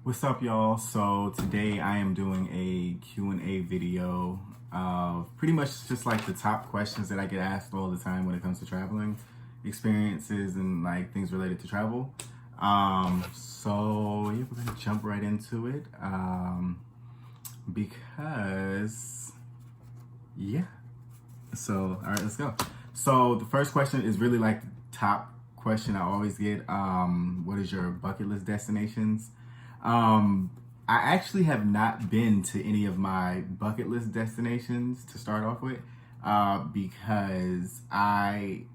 What's up, y'all? So today I am doing a Q&A video of pretty much just like the top questions that I get asked all the time when it comes to traveling experiences and like things related to travel. So yeah, we're gonna jump right into it because yeah. So all right, let's go. So the first question is really like the top question I always get. What is your bucket list destinations? I actually have not been to any of my bucket list destinations to start off with, because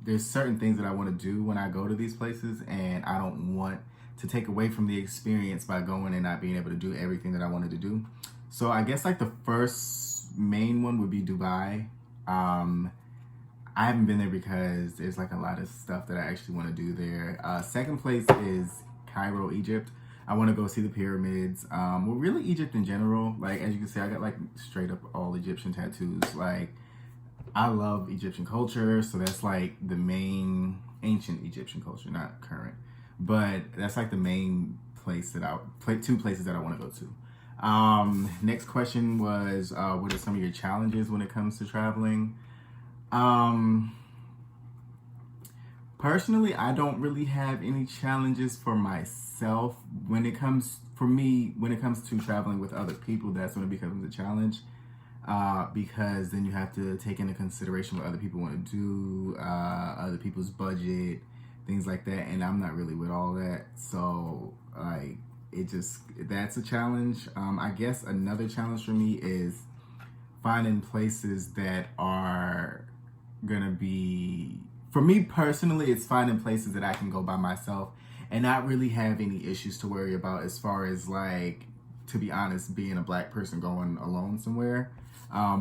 there's certain things that I want to do when I go to these places, and I don't want to take away from the experience by going and not being able to do everything that I wanted to do. So I guess like the first main one would be Dubai. I haven't been there because there's like a lot of stuff that I actually want to do there. Second place is Cairo, Egypt. I want to go see the pyramids. Well, really Egypt in general. Like, as you can see, I got like straight up all Egyptian tattoos. Like, I love Egyptian culture. So that's like the main ancient Egyptian culture, not current. But that's like the main place that two places that I want to go to. Next question was, what are some of your challenges when it comes to traveling? Personally, I don't really have any challenges for myself. When it comes to traveling with other people, that's when it becomes a challenge. Because then you have to take into consideration what other people want to do, other people's budget, things like that. And I'm not really with all that. So, like, that's a challenge. I guess another challenge for me is finding places that are gonna be, for me personally, it's finding places that I can go by myself and not really have any issues to worry about as far as, like, to be honest, being a black person going alone somewhere,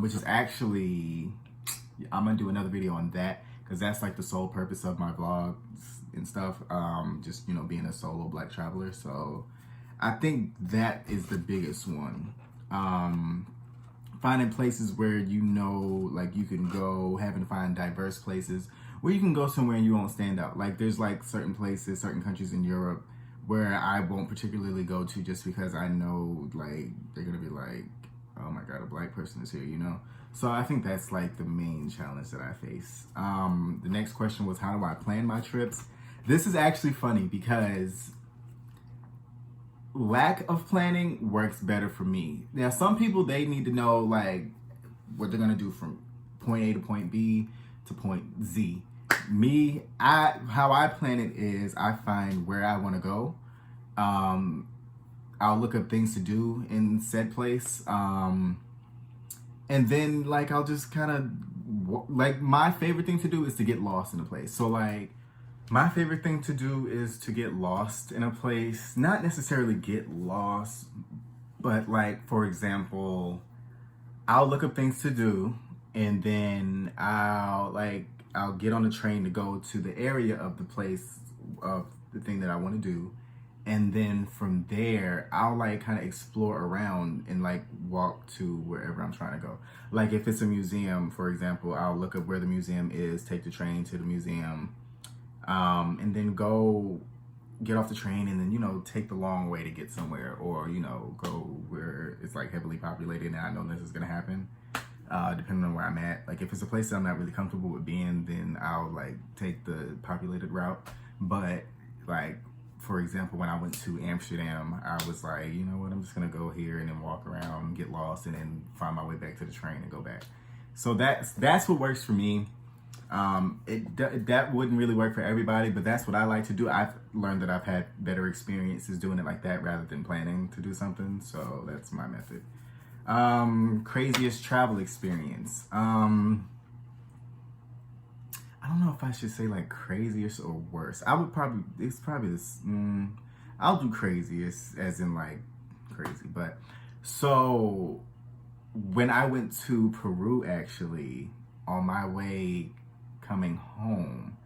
which is actually, I'm gonna do another video on that because that's like the sole purpose of my vlogs and stuff, just, being a solo black traveler. So I think that is the biggest one. Finding places where like you can go, having to find diverse places where you can go somewhere and you won't stand out. Like there's like certain places, certain countries in Europe where I won't particularly go to just because I know like they're gonna be like, oh my god, a black person is here. So I think that's like the main challenge that I face. The next question was, how do I plan my trips? This is actually funny because lack of planning works better for me. Now, some people, they need to know like what they're gonna do from point A to point B to point Z. Me, how I plan it is I find where I want to go. I'll look up things to do in said place. And then like I'll just kind of like, my favorite thing to do is to get lost in a place. So like my favorite thing to do is to get lost in a place, not necessarily get lost, but like, for example, I'll look up things to do and then I'll get on the train to go to the area of the place of the thing that I want to do. And then from there, I'll like kind of explore around and like walk to wherever I'm trying to go. Like if it's a museum, for example, I'll look up where the museum is, take the train to the museum, and then go get off the train and then, take the long way to get somewhere, or, go where it's like heavily populated and I know this is going to happen, depending on where I'm at. Like if it's a place that I'm not really comfortable with being, then I'll like take the populated route. But like, for example, when I went to Amsterdam, I was like, you know what, I'm just going to go here and then walk around, get lost, and then find my way back to the train and go back. So that's what works for me. That wouldn't really work for everybody, but that's what I like to do. I've learned that I've had better experiences doing it like that rather than planning to do something. So that's my method. Craziest travel experience. I don't know if I should say like craziest or worse. It's probably this, I'll do craziest as in like crazy. But so when I went to Peru, actually, on my way coming home,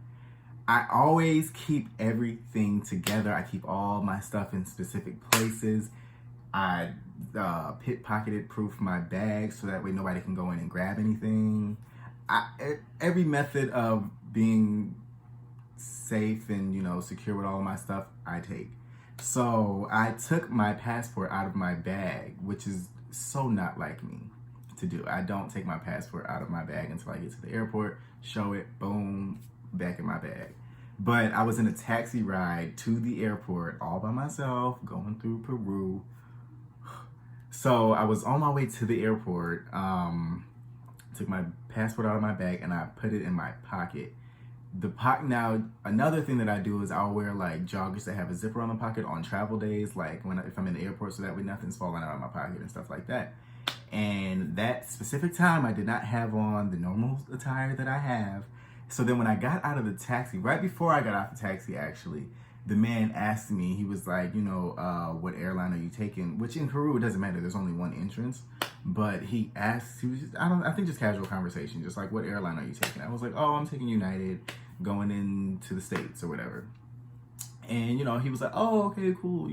I always keep everything together. I keep all my stuff in specific places. I pickpocketed proof my bag so that way nobody can go in and grab anything. Every method of being safe and secure with all of my stuff I take. So I took my passport out of my bag, which is so not like me to do. I don't take my passport out of my bag until I get to the airport, show it, boom, back in my bag. But I was in a taxi ride to the airport all by myself, going through Peru. So I was on my way to the airport, took my passport out of my bag, and I put it in my pocket. Now, another thing that I do is I'll wear like joggers that have a zipper on the pocket on travel days, like if I'm in the airport, so that way nothing's falling out of my pocket and stuff like that. And that specific time, I did not have on the normal attire that I have. So then when I got out of the taxi, right before I got off the taxi, actually, the man asked me, he was like, what airline are you taking? Which in Peru, it doesn't matter. There's only one entrance. But he asked, he was just, I think just casual conversation, just like, what airline are you taking? I was like, oh, I'm taking United going into the States or whatever. And, he was like, oh, okay, cool,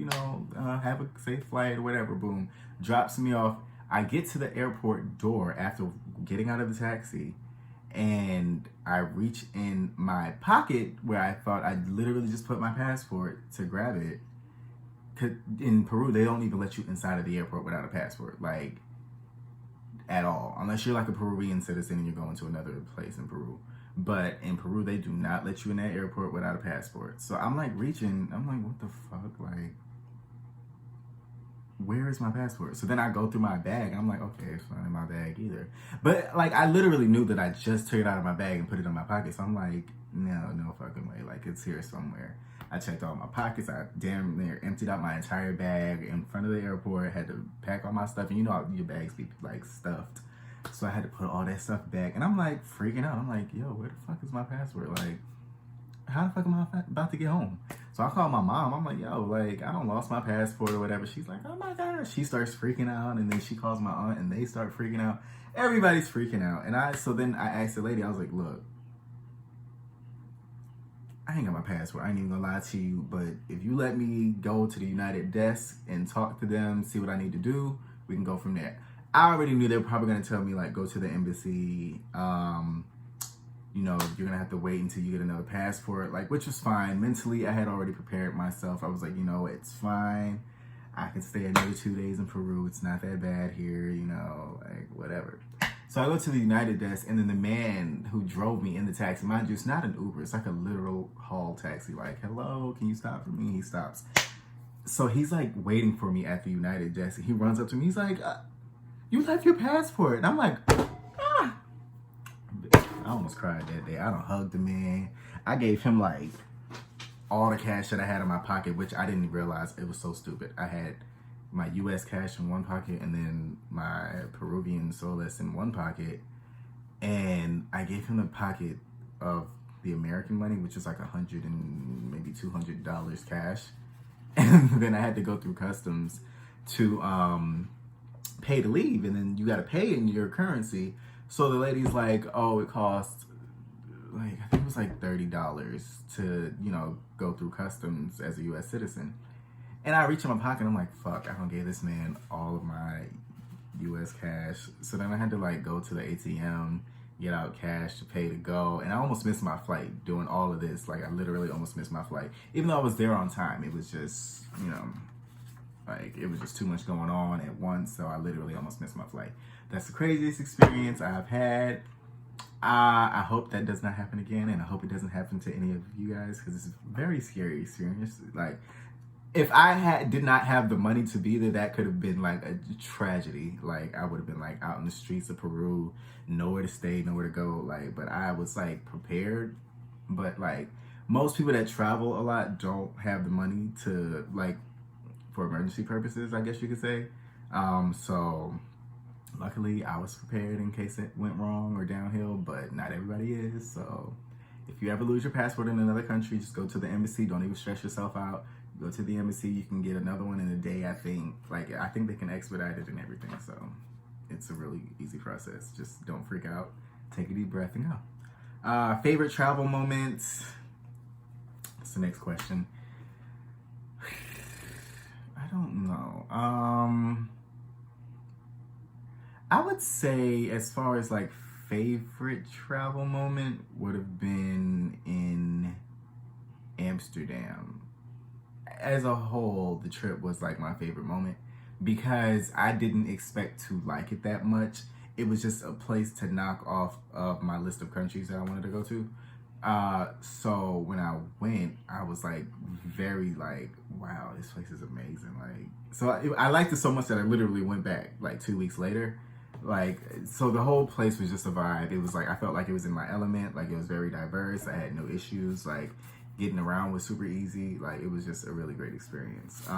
have a safe flight or whatever, boom. Drops me off. I get to the airport door after getting out of the taxi, and I reach in my pocket where I thought I'd literally just put my passport to grab it. In Peru, they don't even let you inside of the airport without a passport, like, at all. Unless you're like a Peruvian citizen and you're going to another place in Peru. But in Peru, they do not let you in that airport without a passport. So I'm like reaching, I'm like, what the fuck? Like, where is my passport? So then I go through my bag. I'm like, okay, it's not in my bag either. But like, I literally knew that I just took it out of my bag and put it in my pocket. So I'm like, no fucking way. Like, it's here somewhere. I checked all my pockets. I damn near emptied out my entire bag in front of the airport. Had to pack all my stuff. And your bags be like stuffed. So I had to put all that stuff back. And I'm like freaking out. I'm like, yo, where the fuck is my passport? Like, how the fuck am I about to get home? So I call my mom. I'm like, yo, like, I don't lost my passport or whatever. She's like, oh my God. She starts freaking out. And then she calls my aunt and they start freaking out. Everybody's freaking out. And so then I asked the lady, I was like, look, I ain't got my passport. I ain't even gonna lie to you. But if you let me go to the United desk and talk to them, see what I need to do, we can go from there. I already knew they were probably gonna tell me, like, go to the embassy. You're gonna have to wait until you get another passport, like, which was fine. Mentally, I had already prepared myself. I was like, it's fine. I can stay another 2 days in Peru. It's not that bad here, like, whatever. So I go to the United desk, and then the man who drove me in the taxi, mind you, it's not an Uber. It's like a literal haul taxi. Like, hello, can you stop for me? He stops. So he's like waiting for me at the United desk. He runs up to me. He's like, you left your passport. And I'm like, ah. I almost cried that day. I done hugged the man. I gave him like all the cash that I had in my pocket, which I didn't realize it was so stupid. I had my US cash in one pocket and then my Peruvian soles in one pocket. And I gave him the pocket of the American money, which is like $100 and maybe $200 cash. And then I had to go through customs to pay to leave. And then you got to pay in your currency. So the lady's like, oh, it costs, like, I think it was like $30 to, go through customs as a U.S. citizen. And I reach in my pocket, I'm like, fuck, I don't give this man all of my U.S. cash. So then I had to, like, go to the ATM, get out cash to pay to go. And I almost missed my flight doing all of this. Like, I literally almost missed my flight. Even though I was there on time, it was just, like, it was just too much going on at once. So I literally almost missed my flight. That's the craziest experience I've had. I hope that does not happen again, and I hope it doesn't happen to any of you guys, because it's a very scary experience. Like, if I did not have the money to be there, that could have been like a tragedy. Like, I would have been like out in the streets of Peru, nowhere to stay, nowhere to go. Like, but I was like prepared. But like most people that travel a lot don't have the money to, like, for emergency purposes, I guess you could say. So luckily I was prepared in case it went wrong or downhill, but not everybody is. So if you ever lose your passport in another country, just go to the embassy. Don't even stress yourself out. Go to the embassy. You can get another one in a day, I think. Like, I think they can expedite it and everything. So it's a really easy process. Just don't freak out. Take a deep breath and go. Favorite travel moments? That's the next question. I don't know. I would say, as far as like favorite travel moment, would have been in Amsterdam. as a whole, the trip was like my favorite moment because I didn't expect to like it that much. It was just a place to knock off of my list of countries that I wanted to go to. So when I went, I was like very like, wow, this place is amazing. Like, so I liked it so much that I literally went back like 2 weeks later. Like, so the whole place was just a vibe. It was like I felt like it was in my element. Like, it was very diverse. I had no issues. Like, getting around was super easy. Like, it was just a really great experience.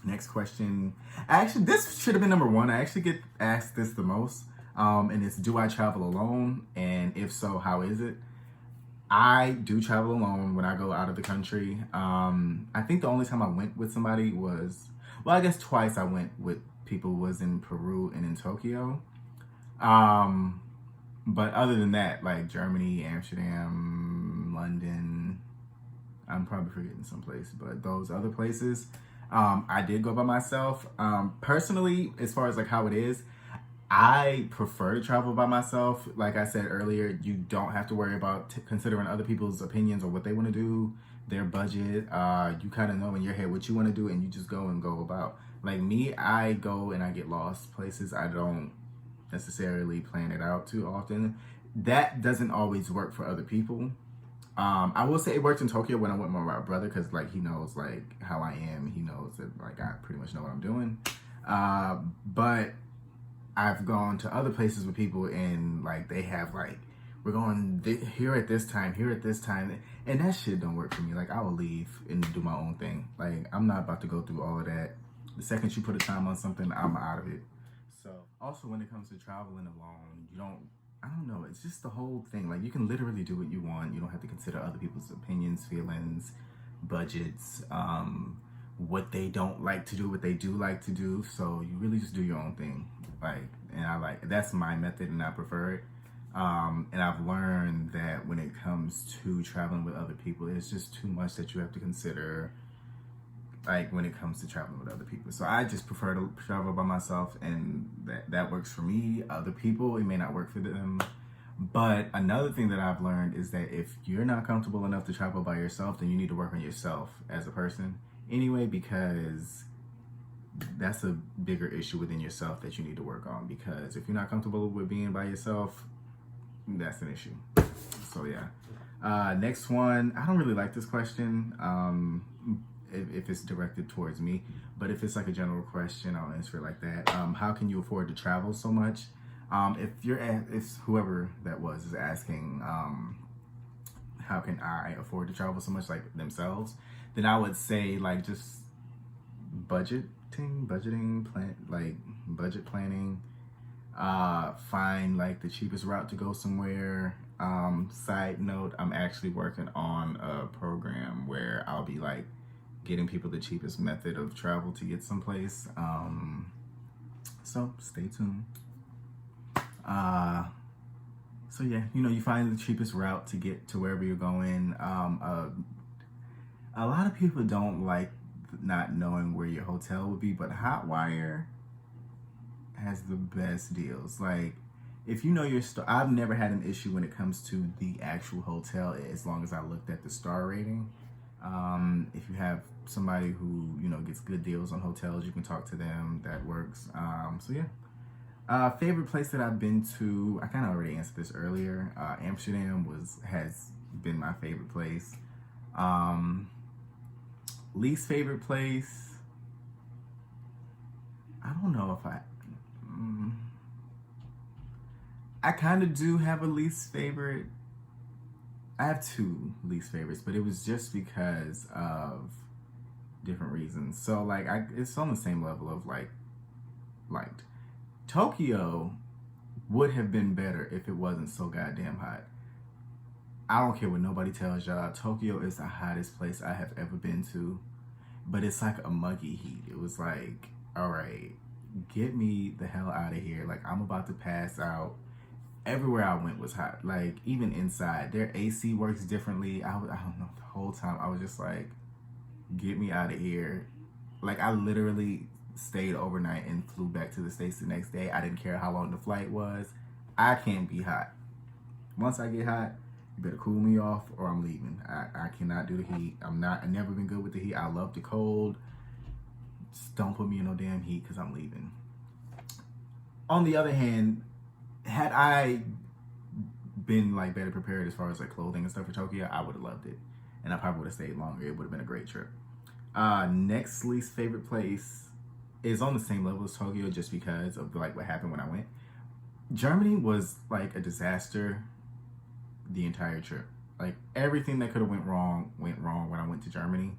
Next question. Actually, this should have been number one. I actually get asked this the most. And it's, do I travel alone? And if so, how is it? I do travel alone when I go out of the country. I think the only time I went with somebody was, well, I guess twice I went with people was in Peru and in Tokyo. Um, but other than that, like Germany, Amsterdam, London, I'm probably forgetting some place, but those other places, I did go by myself. Personally, as far as like how it is, I prefer to travel by myself. Like I said earlier, you don't have to worry about considering other people's opinions or what they want to do, their budget. You kind of know in your head what you want to do, and you just go and go about. Like me, I go and I get lost places. I don't necessarily plan it out too often. That doesn't always work for other people. I will say it worked in Tokyo when I went with my brother because like he knows like how I am. He knows that like I pretty much know what I'm doing. But I've gone to other places with people and like they have like we're going here at this time, here at this time, and that shit don't work for me. Like I will leave and do my own thing. Like I'm not about to go through all of that. The second you put a time on something, I'm out of it. So also when it comes to traveling alone, you don't. I don't know. It's just the whole thing. Like you can literally do what you want. You don't have to consider other people's opinions, feelings, budgets, what they don't like to do, what they do like to do. So you really just do your own thing. Like, and I like that's my method, and I prefer it. And I've learned that when it comes to traveling with other people, it's just too much that you have to consider. Like when it comes to traveling with other people, so I just prefer to travel by myself, and that works for me. Other people, it may not work for them. But another thing that I've learned is that if you're not comfortable enough to travel by yourself, then you need to work on yourself as a person anyway, because that's a bigger issue within yourself that you need to work on. Because if you're not comfortable with being by yourself, that's an issue. So yeah. Next one. I don't really like this question. If it's directed towards me, but if it's like a general question, I'll answer it like that. How can you afford to travel so much? If whoever that was is asking, how can I afford to travel so much, like themselves, then I would say like just budgeting, budget planning. Find like the cheapest route to go somewhere. Side note, I'm actually working on a program where I'll be like getting people the cheapest method of travel to get someplace. So stay tuned. So yeah, you find the cheapest route to get to wherever you're going. A lot of people don't like not knowing where your hotel would be, but Hotwire has the best deals. Like if you know your I've never had an issue when it comes to the actual hotel as long as I looked at the star rating. If you have somebody who gets good deals on hotels, you can talk to them. That works. So yeah. Favorite place that I've been to, I kind of already answered this earlier. Amsterdam has been my favorite place. Least favorite place, I don't know if I kind of do have a least favorite. I have two least favorites, but it was just because of different reasons. So like it's on the same level of liked. Tokyo would have been better if it wasn't so goddamn hot. I don't care what nobody tells y'all. Tokyo is the hottest place I have ever been to, but it's like a muggy heat. It was like, all right, get me the hell out of here. Like I'm about to pass out. Everywhere I went was hot. Like even inside, their AC works differently. I don't know. The whole time I was just like, get me out of here. Like I literally stayed overnight and flew back to the States the next day. I didn't care how long the flight was. I can't be hot. Once I get hot, You better cool me off or I'm leaving. I cannot do the heat. I've never been good with the heat. I love the cold. Just don't put me in no damn heat because I'm leaving. On the other hand, had I been like better prepared as far as like clothing and stuff for Tokyo, I would have loved it. And I probably would have stayed longer. It would have been a great trip. Next least favorite place is on the same level as Tokyo just because of like what happened when I went. Germany was like a disaster the entire trip. Like everything that could have went wrong when I went to Germany.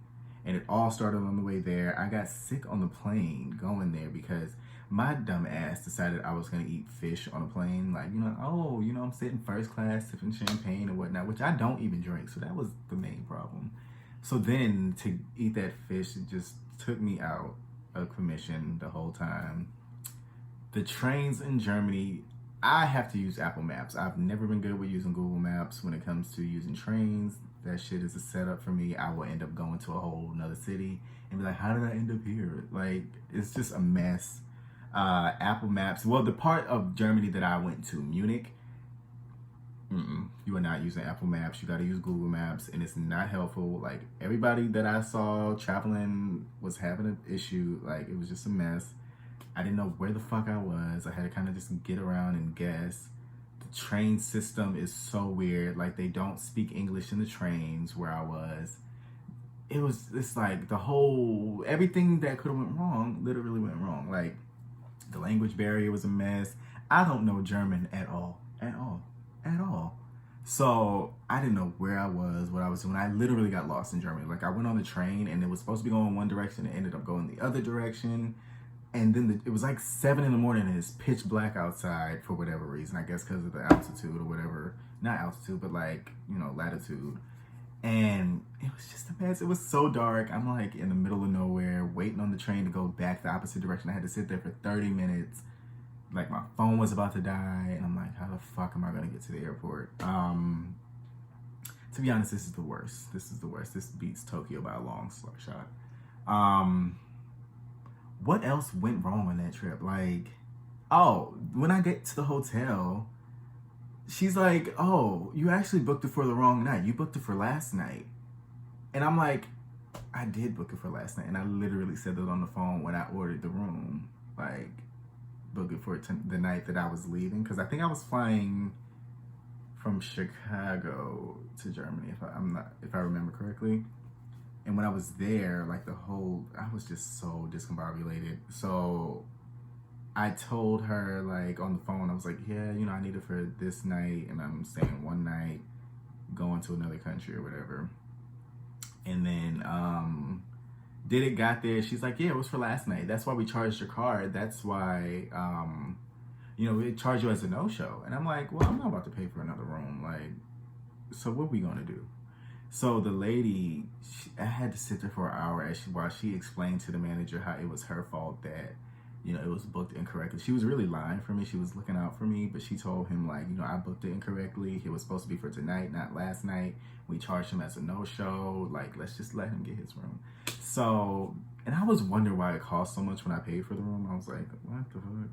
And it all started on the way there. I got sick on the plane going there because my dumb ass decided I was gonna eat fish on a plane. Like, I'm sitting first class, sipping champagne and whatnot, which I don't even drink. So that was the main problem. So then to eat that fish, it just took me out of commission the whole time. The trains in Germany, I have to use Apple Maps. I've never been good with using Google Maps when it comes to using trains. That shit is a setup for me. I will end up going to a whole another city and be like, how did I end up here? Like, it's just a mess. Apple Maps, well, the part of Germany that I went to, Munich, you are not using Apple Maps. You got to use Google Maps, and it's not helpful. Like, everybody that I saw traveling was having an issue. Like, it was just a mess. I didn't know where the fuck I was. I had to kind of just get around and guess. The train system is so weird. Like, they don't speak English in the trains where I was. It's like everything that could have went wrong literally went wrong. Like, the language barrier was a mess. I don't know German at all. So I didn't know where I was, what I was doing. I literally got lost in Germany. Like, I went on the train and it was supposed to be going one direction. It ended up going the other direction. And then it was like 7 in the morning and it's pitch black outside for whatever reason. I guess because of the altitude or whatever. Not altitude, but like, latitude. And it was just a mess. It was so dark. I'm like in the middle of nowhere, waiting on the train to go back the opposite direction. I had to sit there for 30 minutes. Like, my phone was about to die. And I'm like, how the fuck am I going to get to the airport? To be honest, this is the worst. This beats Tokyo by a long shot. What else went wrong on that trip? Like, when I get to the hotel, she's like, oh, you actually booked it for the wrong night. You booked it for last night. And I'm like, I did book it for last night. And I literally said that on the phone when I ordered the room. Like, book it for the night that I was leaving. Because I think I was flying from Chicago to Germany, if I remember correctly. And when I was there, like I was just so discombobulated. So I told her, like, on the phone, I was like, yeah, I need it for this night, and I'm staying one night, going to another country or whatever. And then, got there, she's like, yeah, it was for last night. That's why we charged your card. That's why, we charge you as a no-show. And I'm like, well, I'm not about to pay for another room. Like, so what are we gonna do? So the lady, I had to sit there for an hour while she explained to the manager how it was her fault that, it was booked incorrectly. She was really lying for me. She was looking out for me, but she told him, like, I booked it incorrectly. It was supposed to be for tonight, not last night. We charged him as a no-show. Like, let's just let him get his room. So, and I was wondering why it cost so much when I paid for the room. I was like, what the fuck?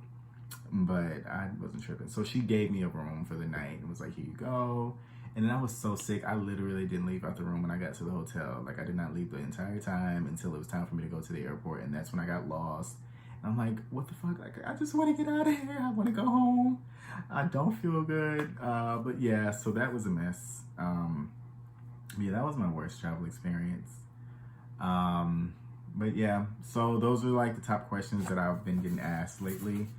But I wasn't tripping. So she gave me a room for the night and was like, here you go. And then I was so sick, I literally didn't leave out the room when I got to the hotel. Like, I did not leave the entire time until it was time for me to go to the airport. And that's when I got lost. And I'm like, what the fuck? Like, I just want to get out of here. I want to go home. I don't feel good. But yeah, so that was a mess. Yeah, that was my worst travel experience. But yeah, so those are like the top questions that I've been getting asked lately.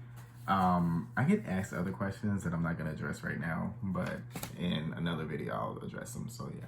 I get asked other questions that I'm not going to address right now, but in another video I'll address them. So yeah.